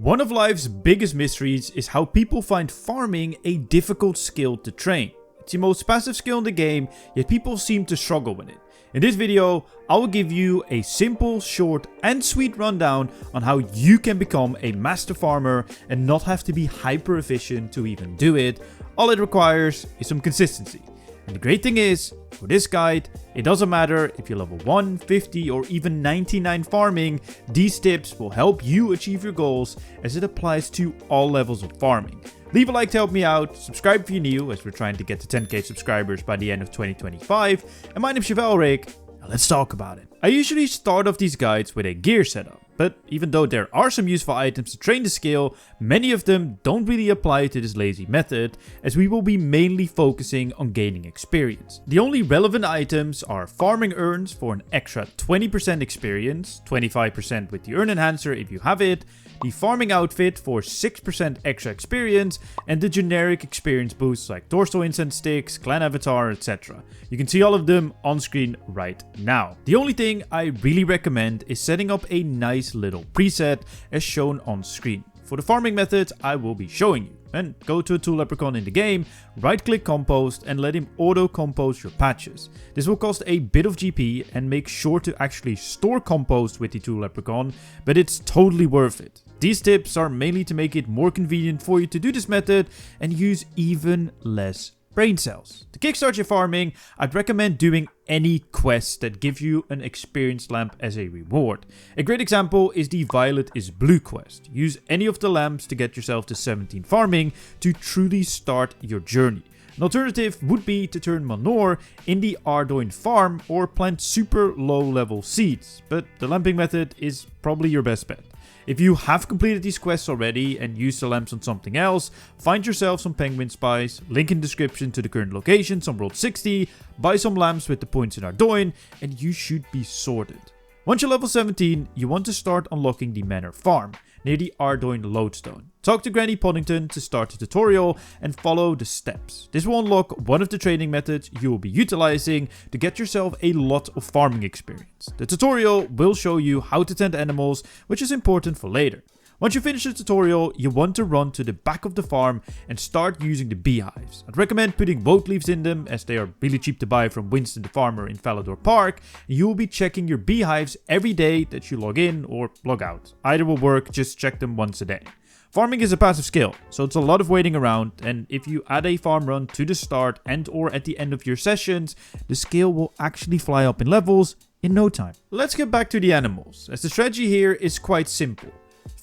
One of life's biggest mysteries is how people find farming a difficult skill to train. It's the most passive skill in the game, yet people seem to struggle with it. In this video, I will give you a simple, short and sweet rundown on how you can become a master farmer and not have to be hyper efficient to even do it. All it requires is some consistency. And the great thing is, for this guide, it doesn't matter if you're level 1, 50 or even 99 farming, these tips will help you achieve your goals as it applies to all levels of farming. Leave a like to help me out, subscribe if you're new as we're trying to get to 10k subscribers by the end of 2025, and my name's Chevalric, and let's talk about it. I usually start off these guides with a gear setup, but even though there are some useful items to train the skill, many of them don't really apply to this lazy method, as we will be mainly focusing on gaining experience. The only relevant items are farming urns for an extra 20% experience, 25% with the urn enhancer if you have it, the farming outfit for 6% extra experience, and the generic experience boosts like torso incense sticks, clan avatar, etc. You can see all of them on screen right now. The only thing I really recommend is setting up a nice little preset as shown on screen. For the farming method I will be showing you. And go to a tool leprechaun in the game, right click compost and let him auto compost your patches. This will cost a bit of GP and make sure to actually store compost with the tool leprechaun, but it's totally worth it. These tips are mainly to make it more convenient for you to do this method and use even less brain cells. To kickstart your farming, I'd recommend doing any quest that gives you an experience lamp as a reward. A great example is the Violet is Blue quest. Use any of the lamps to get yourself to 17 farming to truly start your journey. An alternative would be to turn manure in the Ardoin farm or plant super low level seeds, but the lamping method is probably your best bet. If you have completed these quests already and used the lamps on something else, find yourself some penguin spice, link in description to the current locations on World 60, buy some lamps with the points in Ardoin, and you should be sorted. Once you're level 17, you want to start unlocking the Manor Farm, near the Ardoin Lodestone. Talk to Granny Poddington to start the tutorial and follow the steps. This will unlock one of the training methods you will be utilizing to get yourself a lot of farming experience. The tutorial will show you how to tend animals, which is important for later. Once you finish the tutorial, you want to run to the back of the farm and start using the beehives. I'd recommend putting woad leaves in them as they are really cheap to buy from Winston the Farmer in Falador Park. You will be checking your beehives every day that you log in or log out. Either will work, just check them once a day. Farming is a passive skill, so it's a lot of waiting around, and if you add a farm run to the start and or at the end of your sessions, the skill will actually fly up in levels in no time. Let's get back to the animals, as the strategy here is quite simple.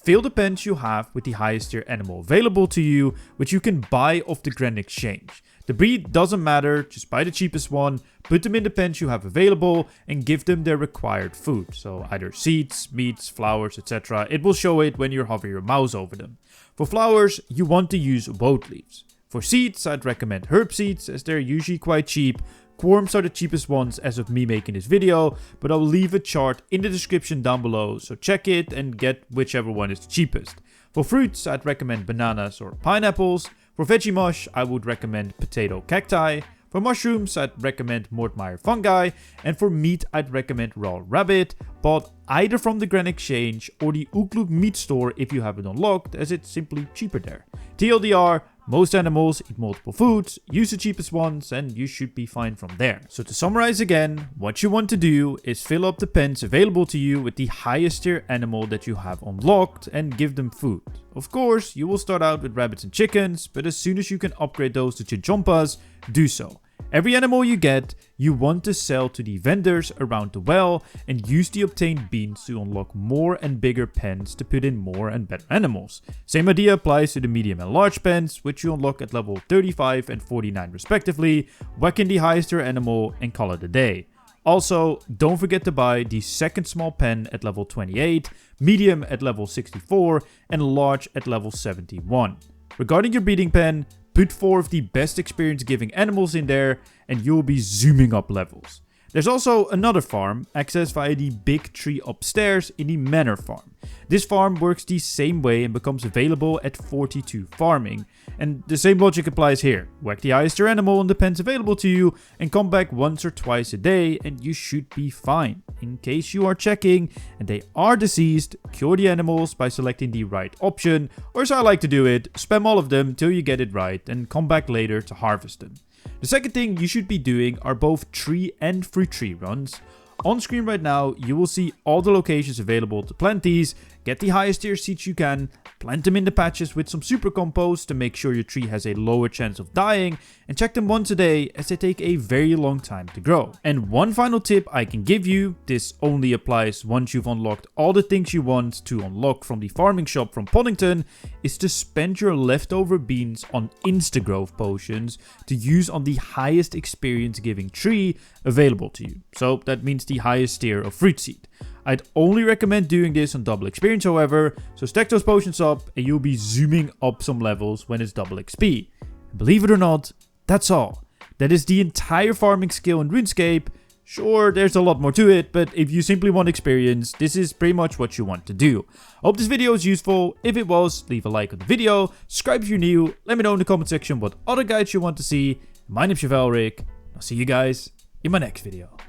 Fill the pens you have with the highest tier animal available to you, which you can buy off the Grand Exchange. The breed doesn't matter, just buy the cheapest one, put them in the pens you have available and give them their required food. So either seeds, meats, flowers, etc. It will show it when you hover your mouse over them. For flowers, you want to use woad leaves. For seeds, I'd recommend herb seeds as they're usually quite cheap. Worms are the cheapest ones as of me making this video, but I'll leave a chart in the description down below, so check it and get whichever one is the cheapest. For fruits, I'd recommend bananas or pineapples. For veggie mush, I would recommend potato cacti. For mushrooms, I'd recommend Mortmire fungi. And for meat, I'd recommend raw rabbit, bought either from the Grand Exchange or the Ooglook meat store if you have it unlocked, as it's simply cheaper there. TLDR, most animals eat multiple foods, use the cheapest ones and you should be fine from there. So to summarize again, what you want to do is fill up the pens available to you with the highest tier animal that you have unlocked and give them food. Of course, you will start out with rabbits and chickens, but as soon as you can upgrade those to chinchompas, do so. Every animal you get, you want to sell to the vendors around the well and use the obtained beans to unlock more and bigger pens to put in more and better animals. Same idea applies to the medium and large pens, which you unlock at level 35 and 49 respectively. Whack in the highest tier animal and call it a day. Also, don't forget to buy the second small pen at level 28, medium at level 64 and large at level 71. Regarding your breeding pen, put 4 of the best experience giving animals in there and you'll be zooming up levels. There's also another farm, accessed via the big tree upstairs in the manor farm. This farm works the same way and becomes available at 42 farming. And the same logic applies here. Whack the highest tier animal in the pens available to you and come back once or twice a day and you should be fine. In case you are checking and they are deceased, cure the animals by selecting the right option, or as I like to do it, spam all of them till you get it right and come back later to harvest them. The second thing you should be doing are both tree and fruit tree runs. On screen right now, you will see all the locations available to plant these. Get the highest tier seeds you can, plant them in the patches with some super compost to make sure your tree has a lower chance of dying, and check them once a day as they take a very long time to grow. And one final tip I can give you, this only applies once you've unlocked all the things you want to unlock from the farming shop from Poddington, is to spend your leftover beans on insta-growth potions to use on the highest experience giving tree available to you. So that means the highest tier of fruit seed. I'd only recommend doing this on double experience however, so stack those potions up and you'll be zooming up some levels when it's double XP. And believe it or not, that's all. That is the entire farming skill in RuneScape. Sure, there's a lot more to it, but if you simply want experience, this is pretty much what you want to do. I hope this video was useful. If it was, leave a like on the video, subscribe if you're new, let me know in the comment section what other guides you want to see. My name's Chevalric, I'll see you guys in my next video.